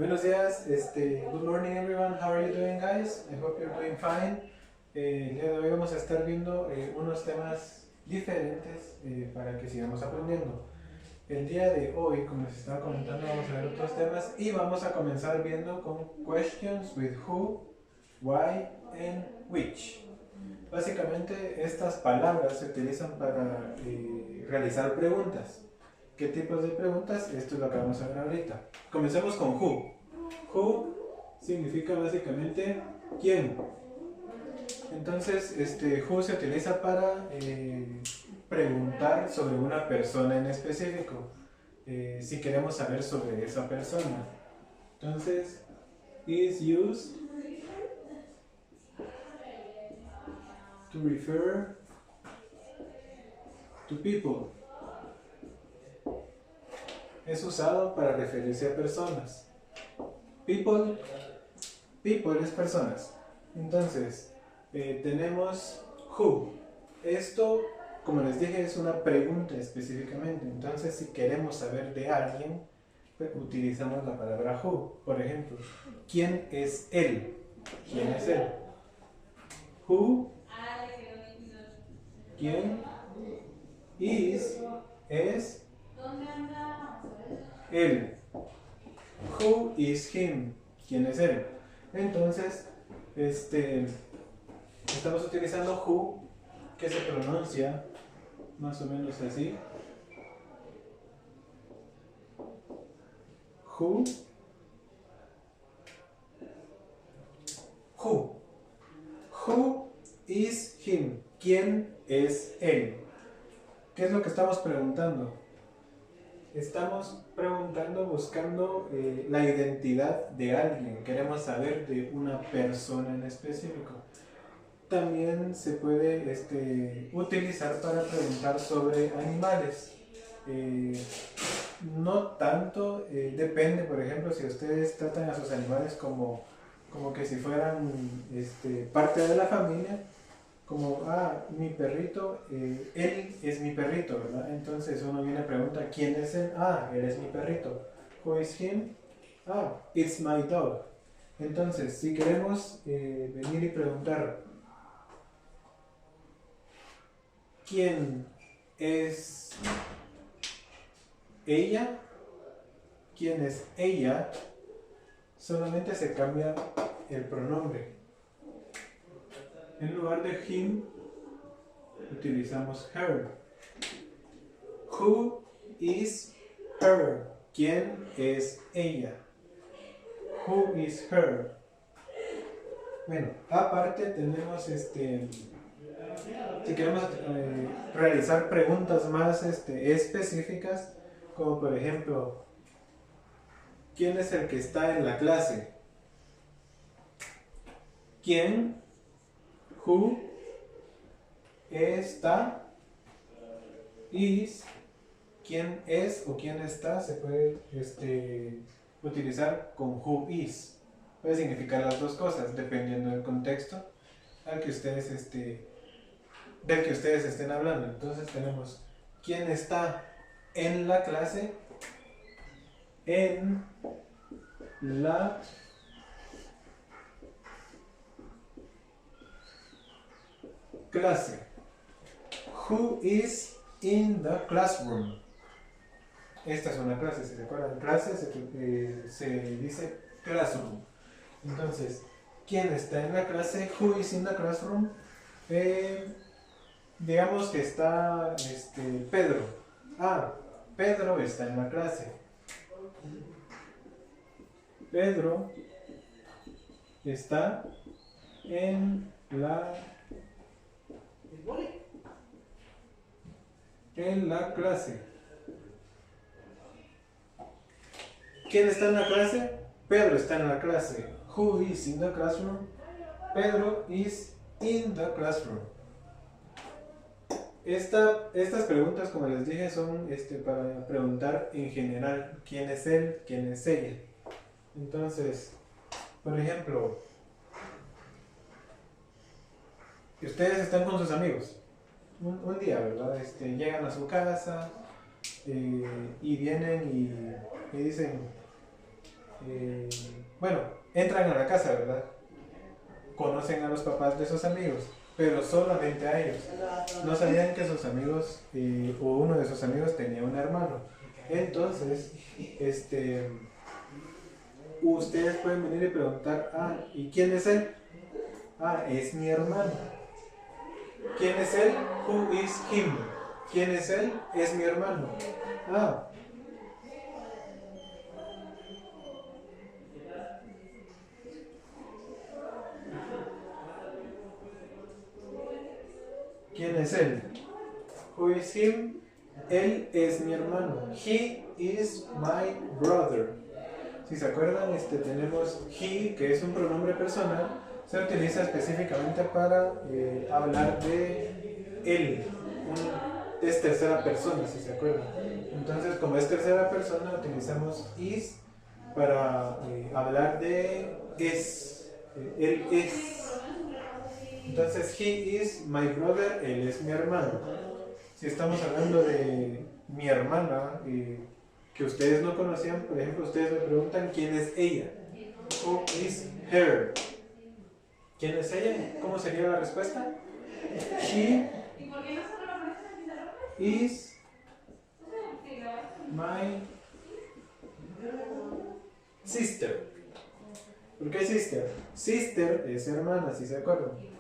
Buenos días, good morning everyone, how are you doing guys? I hope you're doing fine. El día de hoy vamos a estar viendo unos temas diferentes para que sigamos aprendiendo. El día de hoy, como les estaba comentando, vamos a ver otros temas y vamos a comenzar viendo con questions with who, why and which. Básicamente estas palabras se utilizan para realizar preguntas. ¿Qué tipos de preguntas? Esto es lo que vamos a ver ahorita. Comencemos con who. Who significa básicamente quién. Entonces, who se utiliza para preguntar sobre una persona en específico. Si queremos saber sobre esa persona. Entonces, is used to refer to people. Es usado para referirse a personas. People es personas. Entonces, tenemos who. Esto, como les dije, es una pregunta específicamente. Entonces, si queremos saber de alguien, pues, utilizamos la palabra who. Por ejemplo, ¿quién es él? ¿Quién es él? Who. ¿Quién? Es él. Who is him? ¿Quién es él? Entonces, estamos utilizando who, que se pronuncia más o menos así. Who. Who is him? ¿Quién es él? ¿Qué es lo que estamos preguntando? Estamos preguntando, buscando la identidad de alguien. Queremos saber de una persona en específico. También se puede utilizar para preguntar sobre animales. No tanto, depende, por ejemplo, si ustedes tratan a sus animales como que si fueran parte de la familia. Como, mi perrito, él es mi perrito, ¿verdad? Entonces uno viene y pregunta, ¿quién es él? Él es mi perrito. Who is him? It's my dog. Entonces, si queremos venir y preguntar, ¿quién es ella? ¿Quién es ella? Solamente se cambia el pronombre. En lugar de him, utilizamos her. Who is her? ¿Quién es ella? Who is her? Bueno, aparte tenemos si queremos realizar preguntas más específicas, como por ejemplo, ¿quién es el que está en la clase? ¿Quién? Who está, is, quién es o quién está, se puede utilizar con who is. Puede significar las dos cosas, dependiendo del contexto al que ustedes del que ustedes estén hablando. Entonces tenemos quién está en la clase, en la clase. Who is in the classroom? Esta es una clase, si se acuerdan, clase se dice classroom. Entonces, ¿quién está en la clase? Who is in the classroom? Digamos que está Pedro. Pedro está en la clase. Pedro está en la clase. ¿Quién está en la clase? Pedro está en la clase. Who is in the classroom? Pedro is in the classroom. Estas preguntas, como les dije, son para preguntar en general quién es él, quién es ella. Entonces, por ejemplo, ustedes están con sus amigos un día, ¿verdad? Llegan a su casa y vienen y dicen, bueno, entran a la casa, ¿verdad? Conocen a los papás de sus amigos, pero solamente a ellos. No sabían que sus amigos, o uno de sus amigos tenía un hermano. Entonces, ustedes pueden venir y preguntar, ah, ¿y quién es él? Ah, es mi hermano. ¿Quién es él? Who is him? ¿Quién es él? Es mi hermano. Ah. ¿Quién es él? Who is him? Él es mi hermano. He is my brother. Si se acuerdan, tenemos he, que es un pronombre personal, se utiliza específicamente para hablar de él. Es tercera persona, si se acuerdan. Entonces, como es tercera persona, utilizamos is para hablar de es. Él es. Entonces, he is my brother, él es mi hermano. Si estamos hablando de mi hermana, que ustedes no conocían, por ejemplo, ustedes me preguntan quién es ella. Who is her? ¿Quién es ella? ¿Cómo sería la respuesta? She is my sister. ¿Por qué sister? Sister es hermana, si se acuerdan.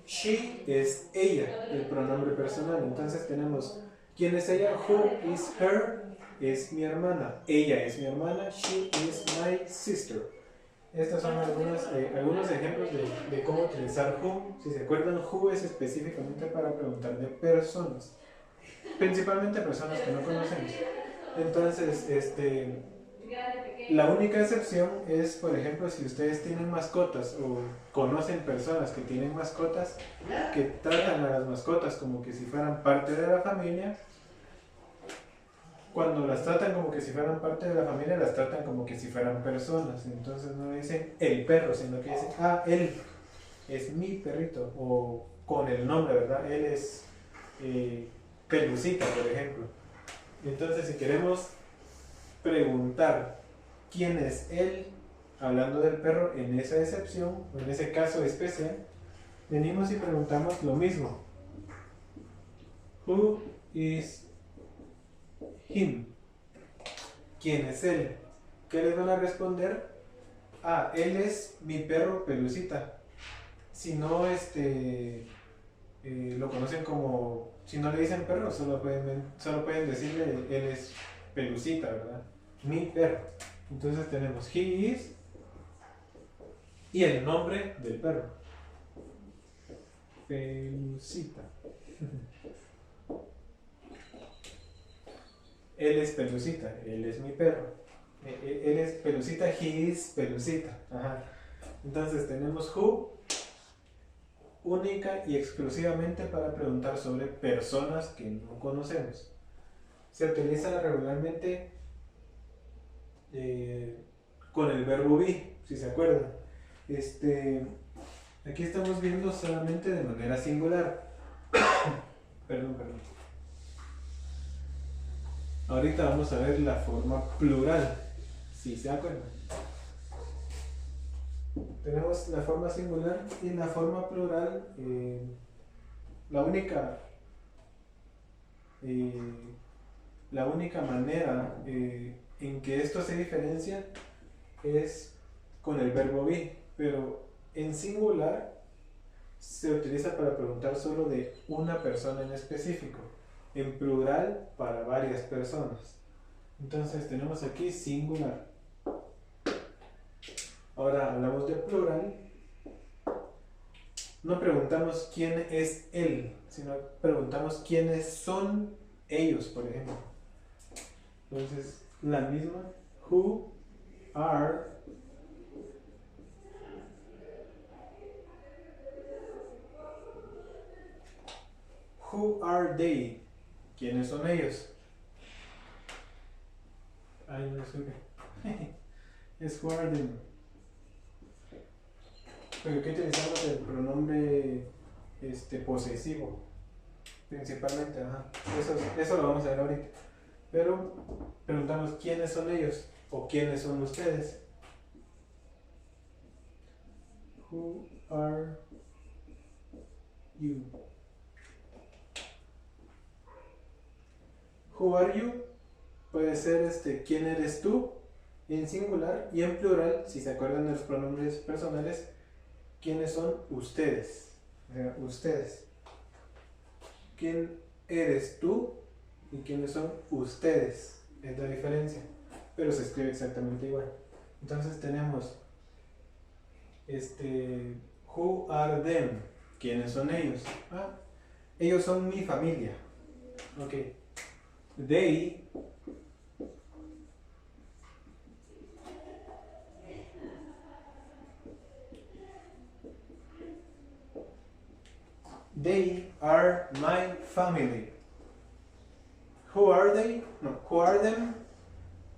She es ella, el pronombre personal. Entonces tenemos ¿quién es ella? Who is her? Es mi hermana. Ella es mi hermana. She is my sister. Estos son algunos ejemplos de cómo utilizar who. Si se acuerdan, who es específicamente para preguntar de personas. Principalmente personas que no conocemos. Entonces, la única excepción es, por ejemplo, si ustedes tienen mascotas o conocen personas que tienen mascotas, que tratan a las mascotas como que si fueran parte de la familia. Cuando las tratan como que si fueran parte de la familia, las tratan como que si fueran personas. Entonces no dicen el perro, sino que dicen, ah, él es mi perrito, o con el nombre, ¿verdad? Él es Pelucita, por ejemplo. Entonces, si queremos preguntar quién es él, hablando del perro, en esa excepción, o en ese caso especial, venimos y preguntamos lo mismo. Who is him? ¿Quién es él? ¿Qué les van a responder? Ah, él es mi perro Pelucita. Si no, lo conocen como, si no le dicen perro, solo pueden decirle él es Pelucita, ¿verdad? Mi perro. Entonces tenemos he is y el nombre del perro. Pelucita. Él es Pelucita, él es mi perro. Él es Pelucita, he is Pelucita. Ajá. Entonces tenemos who, única y exclusivamente para preguntar sobre personas que no conocemos. Se utiliza regularmente con el verbo be, si se acuerdan. Aquí estamos viendo solamente de manera singular. Perdón. Ahorita vamos a ver la forma plural, si se acuerdan. Tenemos la forma singular y la forma plural. La única manera en que esto se diferencia es con el verbo be, pero en singular se utiliza para preguntar solo de una persona en específico, en plural para varias personas. Entonces tenemos aquí singular. Ahora hablamos de plural. No preguntamos quién es él, sino preguntamos quiénes son ellos, por ejemplo. Entonces, la misma, who are they? ¿Quiénes son ellos? Ay, no supe. Es who are them. Pero aquí utilizamos el pronombre posesivo, principalmente, ajá. Eso lo vamos a ver ahorita. Pero preguntamos quiénes son ellos o quiénes son ustedes. Who are you? Who are you? Puede ser ¿quién eres tú? En singular, y en plural, si se acuerdan de los pronombres personales, ¿quiénes son ustedes? O sea, ustedes. ¿Quién eres tú? ¿Y quiénes son ustedes? Es la diferencia, pero se escribe exactamente igual. Entonces tenemos who are them? ¿Quiénes son ellos? Ellos son mi familia. Ok. They are my family. Who are they? No, who are them?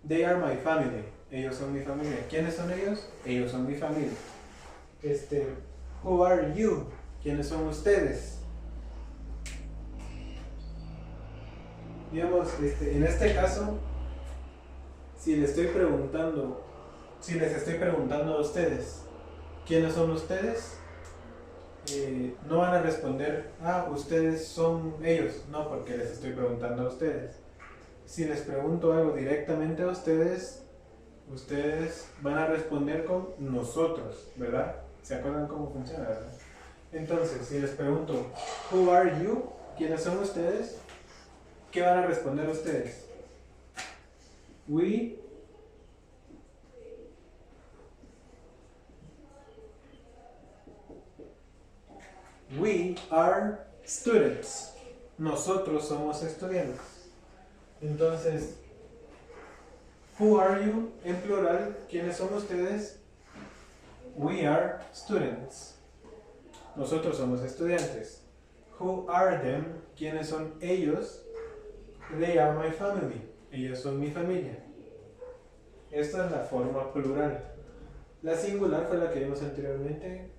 They are my family. Ellos son mi familia. ¿Quiénes son ellos? Ellos son mi familia. Who are you? ¿Quiénes son ustedes? Digamos, en este caso, si les estoy preguntando a ustedes, ¿quiénes son ustedes? No van a responder, ustedes son ellos, no, porque les estoy preguntando a ustedes. Si les pregunto algo directamente a ustedes, ustedes van a responder con nosotros, ¿verdad? ¿Se acuerdan cómo funciona, verdad? Entonces, si les pregunto, who are you? ¿Quiénes son ustedes? ¿Qué van a responder ustedes? We are students. Nosotros somos estudiantes. Entonces, who are you? En plural, ¿quiénes son ustedes? We are students. Nosotros somos estudiantes. Who are them? ¿Quiénes son ellos? They are my family. Ellos son mi familia. Esta es la forma plural. La singular fue la que vimos anteriormente.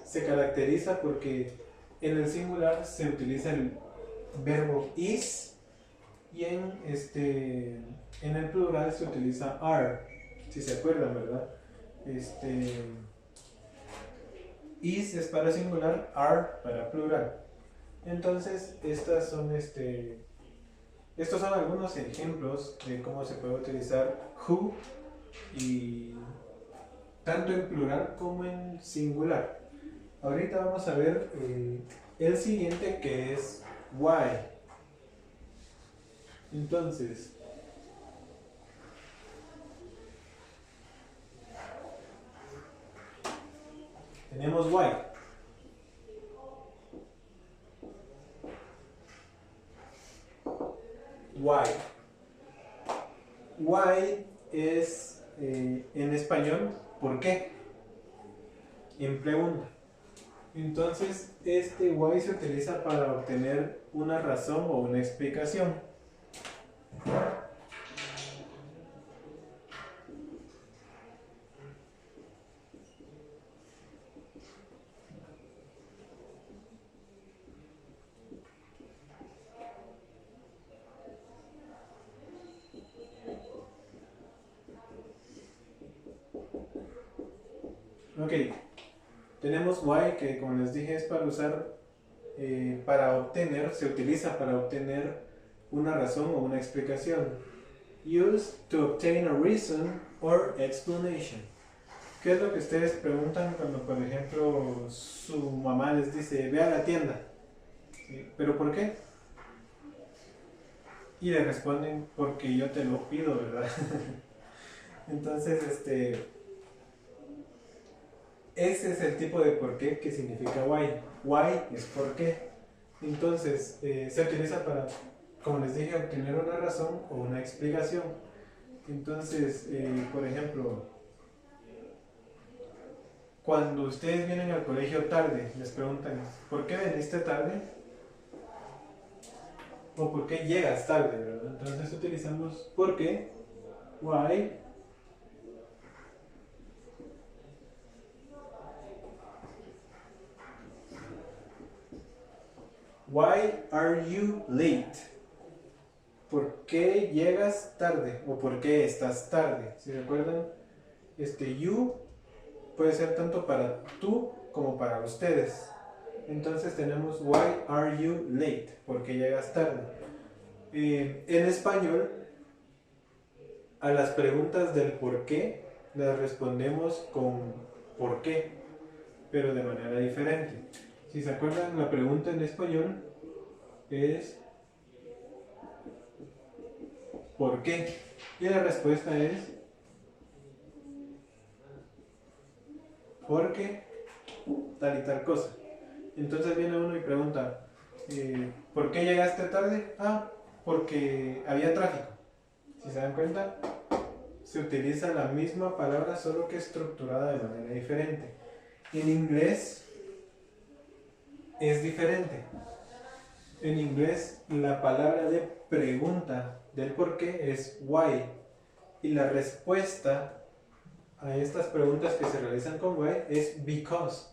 Se caracteriza porque en el singular se utiliza el verbo is y en el plural se utiliza are. Si se acuerdan, ¿verdad? Is es para singular, are para plural. Entonces, estos son algunos ejemplos de cómo se puede utilizar who y tanto en plural como en singular. Ahorita vamos a ver el siguiente, que es why. Entonces, tenemos why. Why es en español ¿por qué? En pregunta. Entonces, why se utiliza para obtener una razón o una explicación. Ok, tenemos why, que como les dije es para usar, se utiliza para obtener una razón o una explicación. Used to obtain a reason or explanation. ¿Qué es lo que ustedes preguntan cuando, por ejemplo, su mamá les dice, ve a la tienda? ¿Sí? ¿Pero por qué? Y le responden, porque yo te lo pido, ¿verdad? Entonces, ese es el tipo de por qué que significa why. Why es por qué. Entonces, se utiliza para, como les dije, obtener una razón o una explicación. Entonces, por ejemplo, cuando ustedes vienen al colegio tarde, les preguntan, ¿por qué viniste tarde? O ¿por qué llegas tarde? ¿Verdad? Entonces utilizamos ¿por qué? Why. Why are you late? ¿Por qué llegas tarde? ¿O por qué estás tarde? ¿Se recuerdan? You puede ser tanto para tú como para ustedes. Entonces tenemos why are you late? ¿Por qué llegas tarde? En español, a las preguntas del por qué las respondemos con por qué, pero de manera diferente. Si se acuerdan, la pregunta en español es ¿por qué? Y la respuesta es porque tal y tal cosa. Entonces viene uno y pregunta, ¿por qué llegaste tarde? Ah, porque había tráfico. Si se dan cuenta, se utiliza la misma palabra solo que estructurada de manera diferente. En inglés es diferente. En inglés la palabra de pregunta del por qué es why y la respuesta a estas preguntas que se realizan con why es because.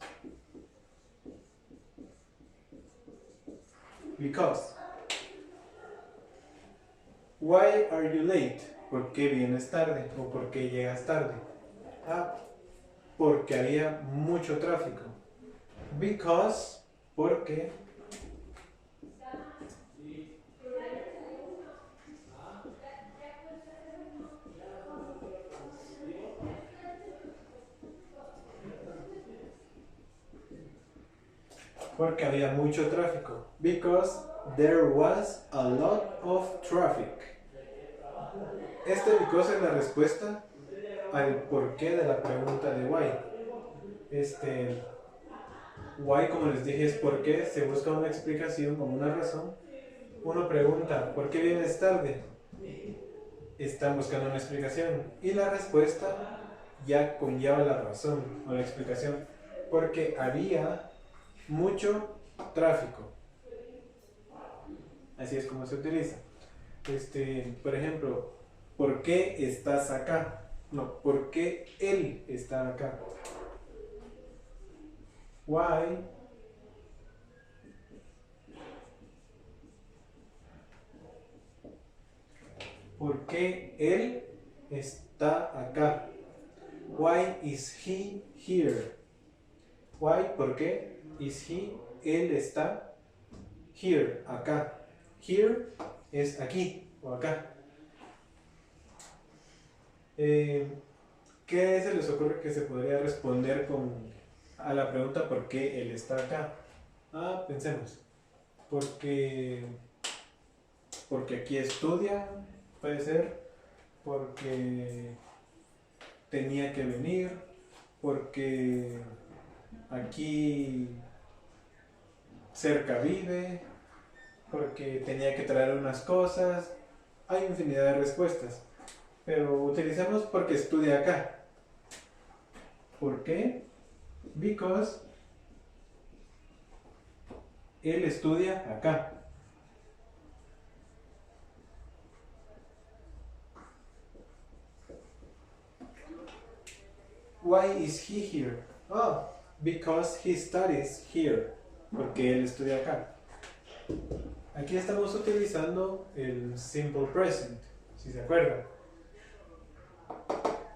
Because. Why are you late? ¿Por qué vienes tarde? ¿O por qué llegas tarde? Ah, porque había mucho tráfico. Because, porque. Porque había mucho tráfico. Because there was a lot of traffic. Este because es la respuesta al porqué de la pregunta de why. Why, como les dije, es por qué. Se busca una explicación como una razón. Uno pregunta, ¿por qué vienes tarde? Están buscando una explicación. Y la respuesta ya conlleva la razón o la explicación. Porque había mucho tráfico. Así es como se utiliza. Por ejemplo, ¿por qué estás acá? No, ¿por qué él está acá? Why ¿por qué él está acá? Why is he here? Why, ¿por qué? Is he, él está here, acá. Here es aquí o acá. ¿Qué se les ocurre que se podría responder a la pregunta ¿por qué él está acá? Ah, pensemos. Porque aquí estudia, puede ser. Porque tenía que venir. Porque aquí cerca vive. Porque tenía que traer unas cosas. Hay infinidad de respuestas. Pero utilicemos porque estudia acá. ¿Por qué? Because él estudia acá. Why is he here? Oh, because he studies here. Porque él estudia acá. Aquí estamos utilizando el simple present, si se acuerdan.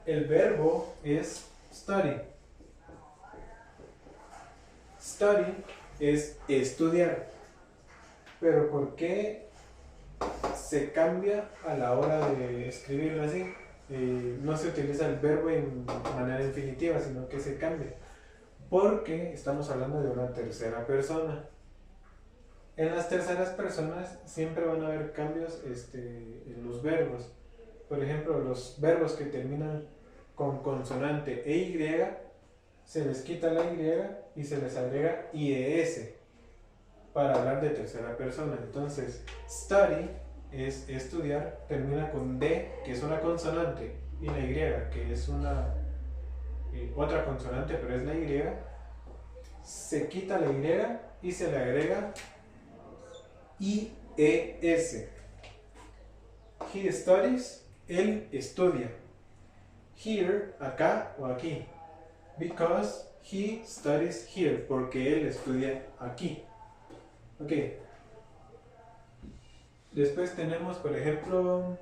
El verbo es study. Study es estudiar. Pero ¿por qué se cambia a la hora de escribirlo así? No se utiliza el verbo en manera infinitiva, sino que se cambia. Porque estamos hablando de una tercera persona. En las terceras personas siempre van a haber cambios en los verbos. Por ejemplo, los verbos que terminan con consonante EY, se les quita la Y y se les agrega IES para hablar de tercera persona. Entonces, study es estudiar, termina con D, que es una consonante, y la Y, que es una otra consonante, pero es la Y. Se quita la Y y se le agrega IES. He studies, él estudia. Here, acá o aquí. Because he studies here, porque él estudia aquí. Ok. Después tenemos, por ejemplo,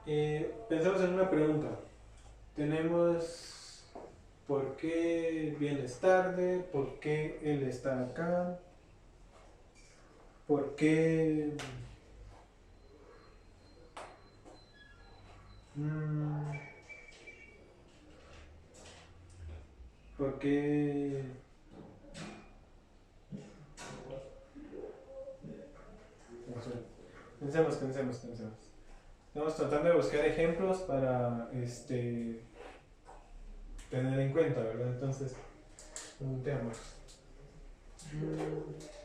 Pensamos en una pregunta. Tenemos ¿por qué vienes tarde? ¿Por qué él está acá? ¿Por qué? mm, ¿Por qué? No sé. Pensemos. Estamos tratando de buscar ejemplos para tener en cuenta, ¿verdad? Entonces, preguntemos. Mm,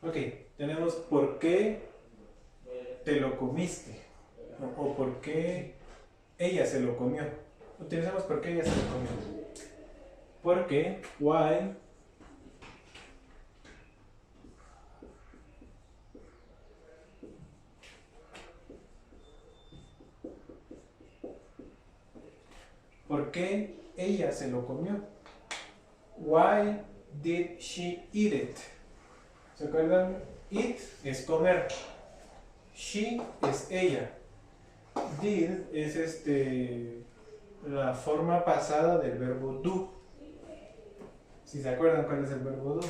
Ok, tenemos ¿por qué te lo comiste? O ¿por qué ella se lo comió? Utilizamos ¿por qué ella se lo comió? Porque, why, ¿por qué ella se lo comió? Why did she eat it? ¿Se acuerdan? Eat es comer. She es ella. Did es la forma pasada del verbo do. Si se acuerdan cuál es el verbo do.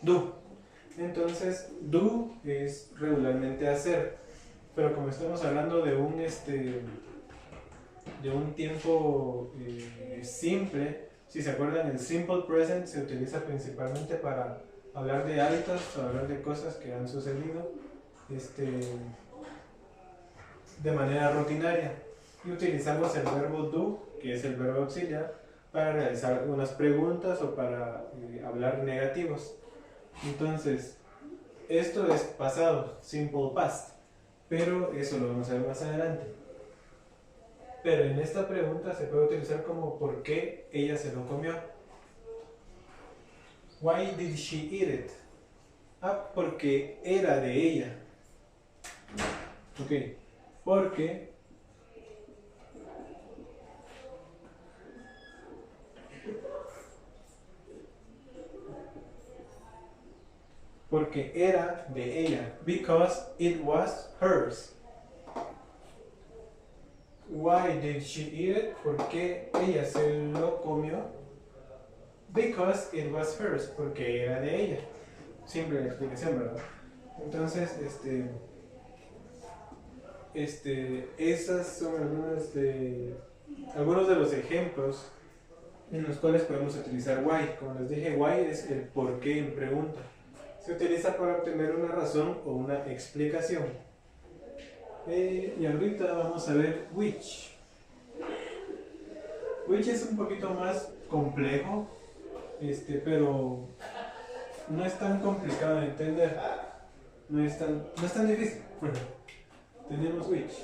Do. Entonces, do es regularmente hacer. Pero como estamos hablando de un tiempo simple, si se acuerdan, el simple present se utiliza principalmente para hablar de hábitos o hablar de cosas que han sucedido de manera rutinaria. Y utilizamos el verbo do, que es el verbo auxiliar, para realizar algunas preguntas o para hablar negativos. Entonces, esto es pasado, simple past, pero eso lo vamos a ver más adelante. Pero en esta pregunta se puede utilizar como ¿por qué ella se lo comió? Why did she eat it? Ah, porque era de ella. Ok, porque era de ella. Because it was hers. Why did she eat it? Porque ella se lo comió. Because it was hers. Porque era de ella. Simple la explicación, ¿verdad? Entonces, esas son algunos de los ejemplos en los cuales podemos utilizar why. Como les dije, why es el por qué en pregunta. Se utiliza para obtener una razón o una explicación. Y ahorita vamos a ver which. Which es un poquito más complejo, pero no es tan complicado de entender. No es tan difícil. Tenemos which.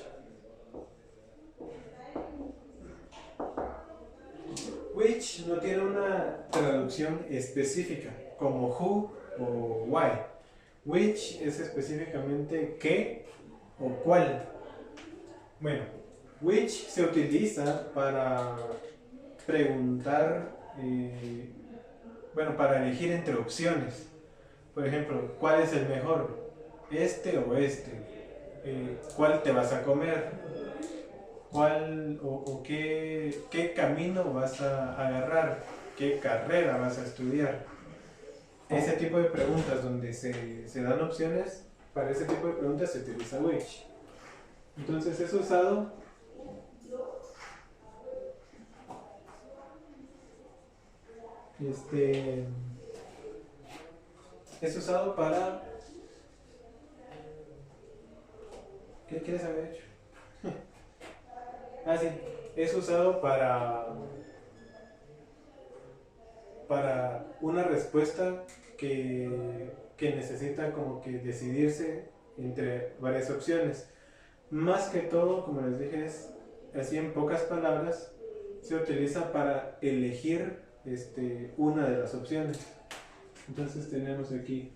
Which no tiene una traducción específica, como who o why. Which es específicamente qué o cuál. Bueno, which se utiliza para preguntar, para elegir entre opciones. Por ejemplo, ¿cuál es el mejor? ¿Este o este? ¿Cuál te vas a comer? ¿Cuál o qué camino vas a agarrar? ¿Qué carrera vas a estudiar? Ese tipo de preguntas donde se dan opciones, para ese tipo de preguntas se utiliza which. Entonces es usado es usado para... ¿Qué quieres haber hecho? Ah, sí. Es usado para una respuesta que necesita como que decidirse entre varias opciones. Más que todo, como les dije, es así en pocas palabras, se utiliza para elegir una de las opciones. Entonces tenemos aquí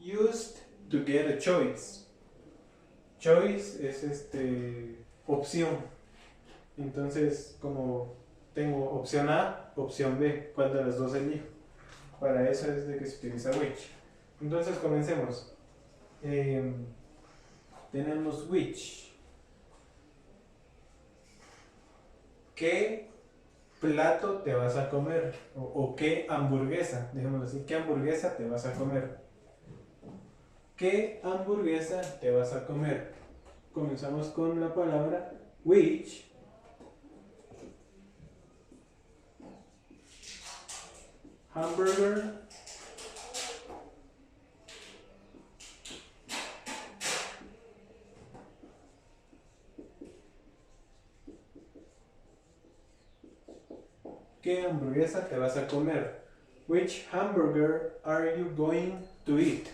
used to get a choice. Choice es opción. Entonces, como tengo opción A, opción B, ¿cuál de las dos elijo? Para eso es de que se utiliza which. Entonces, comencemos. Tenemos which. ¿Qué plato te vas a comer? O qué hamburguesa, dejémoslo así. ¿Qué hamburguesa te vas a comer? ¿Qué hamburguesa te vas a comer? Comenzamos con la palabra which. Hamburger. ¿Qué hamburguesa te vas a comer? Which hamburger are you going to eat?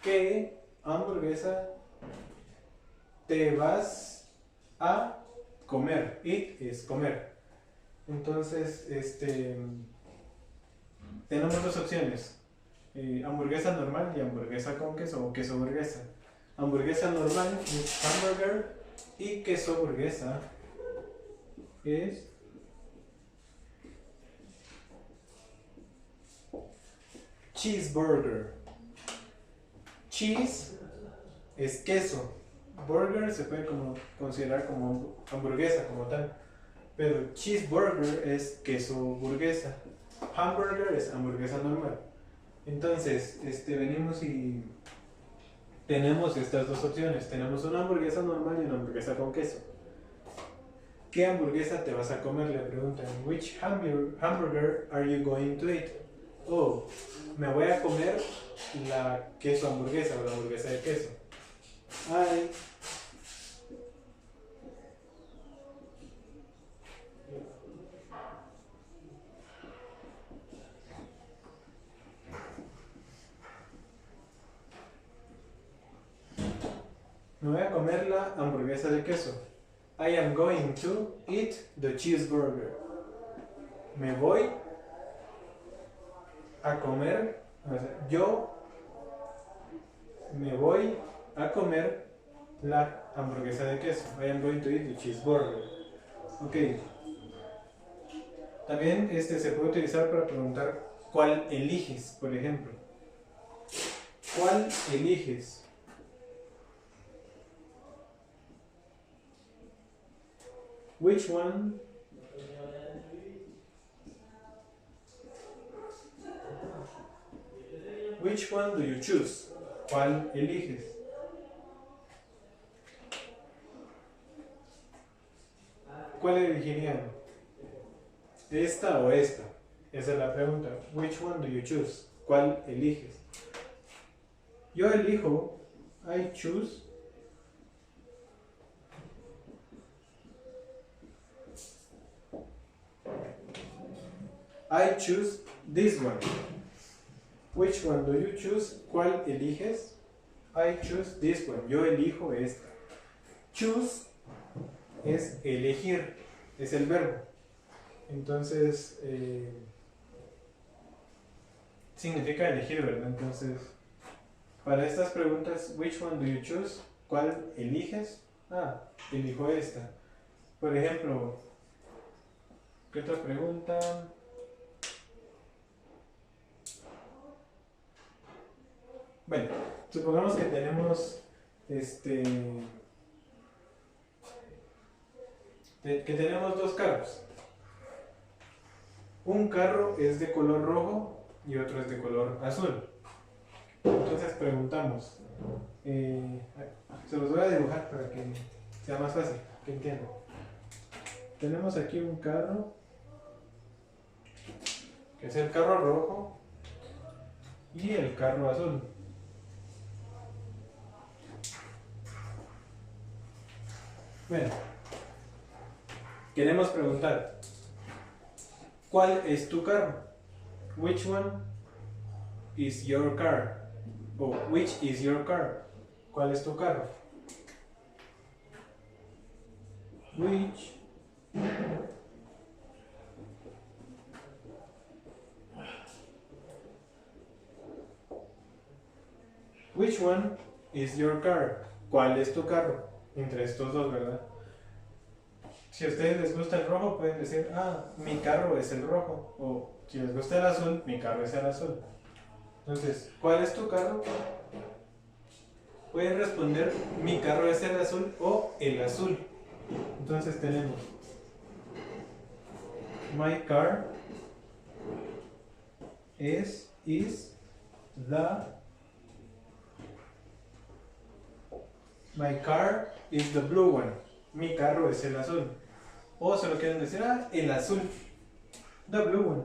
¿Qué hamburguesa te vas a comer? Eat es comer. Entonces, tenemos dos opciones. Hamburguesa normal y hamburguesa con queso o queso hamburguesa. Hamburguesa normal es hamburger y queso hamburguesa es cheeseburger. Cheese es queso. Burger se puede considerar como hamburguesa como tal. Pero cheeseburger es queso burguesa. Hamburger es hamburguesa normal. Entonces, venimos y tenemos estas dos opciones. Tenemos una hamburguesa normal y una hamburguesa con queso. ¿Qué hamburguesa te vas a comer? Le preguntan. Which hamburger are you going to eat? Oh, me voy a comer la queso hamburguesa o la hamburguesa de queso. Ay. Me voy a comer la hamburguesa de queso. I am going to eat the cheeseburger. Me voy a comer, yo me voy a comer la hamburguesa de queso. I am going to eat the cheeseburger. Ok. También se puede utilizar para preguntar cuál eliges, por ejemplo. ¿Cuál eliges? Which one? Which one do you choose? ¿Cuál eliges? ¿Cuál elegirían? ¿Esta o esta? Esa es la pregunta. Which one do you choose? ¿Cuál eliges? Yo elijo, I choose. I choose this one. Which one do you choose? ¿Cuál eliges? I choose this one. Yo elijo esta. Choose es elegir, es el verbo. Entonces, significa elegir, ¿verdad? Entonces, para estas preguntas, which one do you choose? ¿Cuál eliges? Ah, elijo esta. Por ejemplo, ¿qué otra pregunta? Bueno, supongamos que tenemos que tenemos dos carros. Un carro es de color rojo y otro es de color azul. Entonces preguntamos, se los voy a dibujar para que sea más fácil, que entiendan. Tenemos aquí un carro, que es el carro rojo y el carro azul. Bueno, queremos preguntar, ¿cuál es tu carro? Which one is your car? O which is your car? ¿Cuál es tu carro? Which Which one is your car? ¿Cuál es tu carro? Entre estos dos, ¿verdad? Si a ustedes les gusta el rojo, pueden decir, mi carro es el rojo. O si les gusta el azul, mi carro es el azul. Entonces, ¿cuál es tu carro? Pueden responder, mi carro es el azul o el azul. Entonces tenemos my car is my car is the blue one. Mi carro es el azul. O solo quieren decir, el azul. The blue one.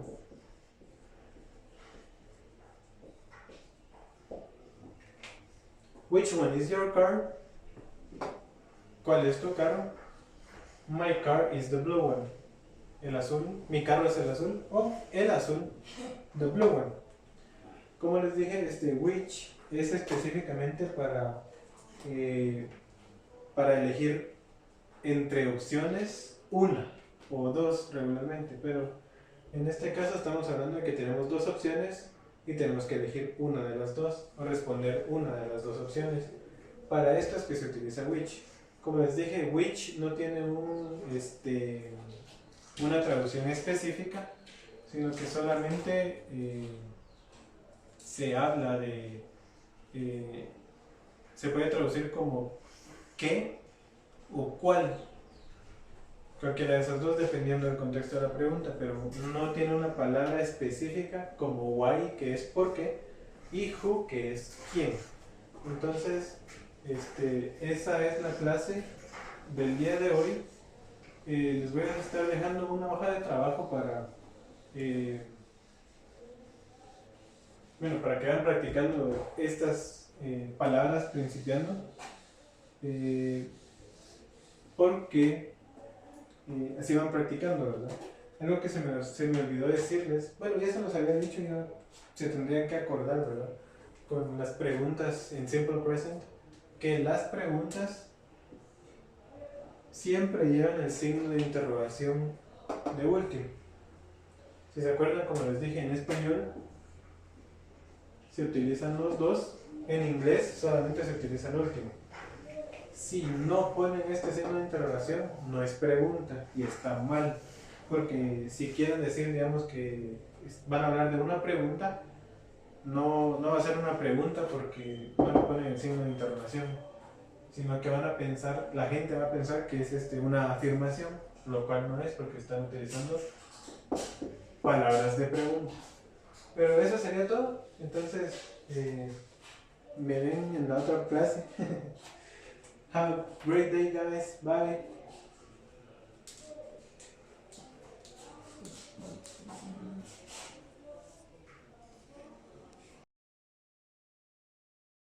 Which one is your car? ¿Cuál es tu carro? My car is the blue one. El azul. Mi carro es el azul. O el azul. The blue one. Como les dije, which es específicamente para elegir entre opciones una o dos regularmente, pero en este caso estamos hablando de que tenemos dos opciones y tenemos que elegir una de las dos o responder una de las dos opciones. Para esto es que se utiliza which. Como les dije, which no tiene una traducción específica, sino que solamente se habla de se puede traducir como qué o cuál, cualquiera de esas dos dependiendo del contexto de la pregunta, pero no tiene una palabra específica como why, que es por qué, y who, que es quién. Entonces esa es la clase del día de hoy. Les voy a estar dejando una hoja de trabajo para para que vayan practicando estas palabras principiando, porque así van practicando, ¿verdad? Algo que se me olvidó decirles, bueno, ya se los había dicho, ya se tendrían que acordar, ¿verdad? Con las preguntas en Simple Present, que las preguntas siempre llevan el signo de interrogación de último. Si se acuerdan, como les dije, en español se utilizan los dos, en inglés solamente se utiliza el último. Si no ponen este signo de interrogación, no es pregunta y está mal, porque si quieren decir, digamos, que van a hablar de una pregunta, no va a ser una pregunta porque no le ponen el signo de interrogación, sino que van a pensar, la gente va a pensar que es una afirmación, lo cual no es, porque están utilizando palabras de pregunta. Pero eso sería todo. Entonces me ven en la otra clase. Have a great day, guys. Bye.